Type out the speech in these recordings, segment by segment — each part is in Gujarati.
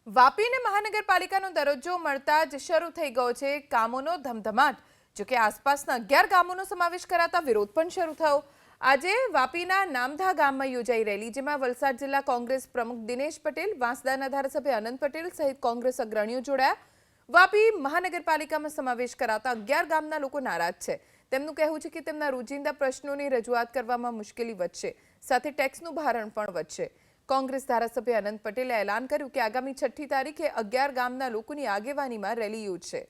વાપીને મહાનગરપાલિકાનો દરજ્જો મળતા જ શરૂ થઈ ગયો છે કામોનો ધમધમાટ। જો કે આસપાસના 11 ગામોનો સમાવેશ કરાતા વિરોધ પણ શરૂ થયો। આજે વાપીના નામધા ગામમાં યોજાઈ રેલી, જેમાં વલસાડ જિલ્લા કોંગ્રેસ પ્રમુખ દિનેશ પટેલ, વાંસદાના ધારાસભ્ય અનંત પટેલ સહિત કોંગ્રેસ અગ્રણીઓ જોડાયા। વાપી મહાનગરપાલિકામાં સમાવેશ કરાતા 11 ગામના લોકો નારાજ છે। તેમનું કહેવું છે કે તેમના રોજિંદા પ્રશ્નોની રજૂઆત કરવામાં મુશ્કેલી વધશે, સાથે ટેક્સનું ભારણ પણ વધશે। કોંગ્રેસ ધારાસભ્ય અનંત પટેલે એલાન કર્યું કે આગામી 6મી તારીખે 11 ગામના લોકોની આગેવાનીમાં રેલી યોજશે।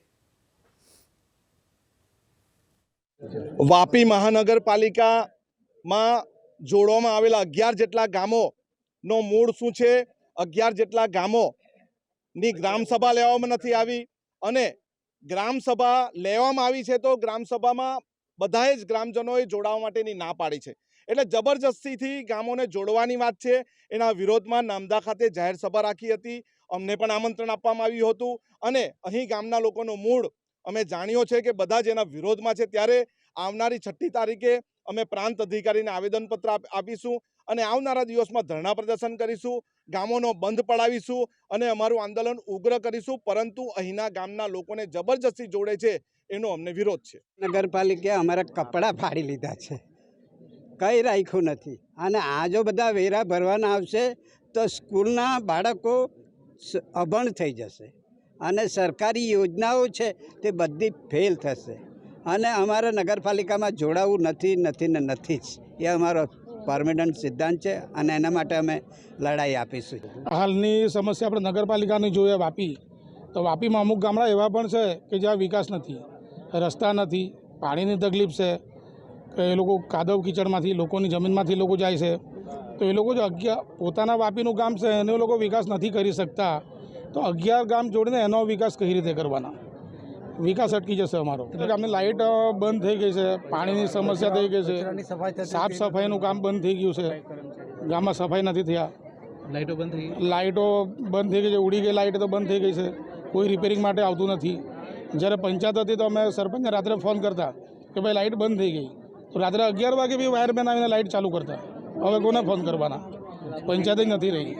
વાપી મહાનગરપાલિકામાં જોડવામાં આવેલા 11 જેટલા ગામોનો મૂળ શું છે, 11 જેટલા ગામોની ગ્રામસભા લેવામાં નથી આવી અને ગ્રામસભા લેવામાં આવી છે તો ગ્રામસભામાં બધાએ જ ગ્રામજનોએ જોડાવા માટેની ના પાડી છે। એટલે જબરજસ્તીથી ગામોને જોડવાની વાત છે। એના વિરોધમાં નામધા ખાતે જાહેર સભા રાખી હતી। અમને પણ આમંત્રણ આપવામાં આવ્યું હતું અને અહીં ગામના લોકોનો મૂળ અમે જાણ્યો છે કે બધા જ એના વિરોધમાં છે। ત્યારે આવનારી 6મી તારીખે અમે પ્રાંત અધિકારીને આવેદનપત્ર આપીશું અને આવનારા દિવસમાં ધરણા પ્રદર્શન કરીશું, ગામોનો બંધ પડાવીશું અને અમારું આંદોલન ઉગ્ર કરીશું। પરંતુ અહીંના ગામના લોકોને જબરજસ્તી જોડે છે એનો અમને વિરોધ છે। નગરપાલિકાએ અમારા કપડાં ફાડી લીધા છે, કંઈ રાખ્યું નથી અને આ જો બધા વેરા ભરવાના આવશે તો સ્કૂલના બાળકો અભણ થઈ જશે અને સરકારી યોજનાઓ છે તે બધી ફેલ થશે અને અમારે નગરપાલિકામાં જોડાવું નથી જ। એ અમારો પરમેનન્ટ સિદ્ધાંત છે અને એના માટે અમે લડાઈ આપીશું। હાલની સમસ્યા આપણે નગરપાલિકાની જોઈએ વાપી, તો વાપીમાં અમુક ગામડા એવા પણ છે કે જ્યાં વિકાસ નથી, રસ્તા નથી, પાણીની તકલીફ છે, કે એ લોકો કાદવ કીચડમાંથી લોકોની જમીનમાંથી લોકો જાય છે, તો એ લોકો જો પોતાના વાપીનું ગામ છે એનો લોકો વિકાસ નથી કરી શકતા, તો 11 ગામ જોડીને એનો વિકાસ કઈ રીતે કરવાના? વિકાસ અટકી જશે અમારો। એટલે ગામની લાઇટ બંધ થઈ ગઈ છે, પાણીની સમસ્યા થઈ ગઈ છે, સાફ સફાઈનું કામ બંધ થઈ ગયું છે, ગામમાં સફાઈ નથી થયા, લાઇટો બંધ થઈ ગઈ છે, ઉડી ગઈ લાઇટ તો બંધ થઈ ગઈ છે, કોઈ રિપેરિંગ માટે આવતું નથી। જ્યારે પંચાયત હતી તો અમે સરપંચને રાત્રે ફોન કરતા કે ભાઈ લાઇટ બંધ થઈ ગઈ, તો રાત્રે 11 વાગે બી વાયરમેન આવીને લાઇટ ચાલુ કરતા। હવે કોને ફોન કરવાના? પંચાયત જ નથી રહી।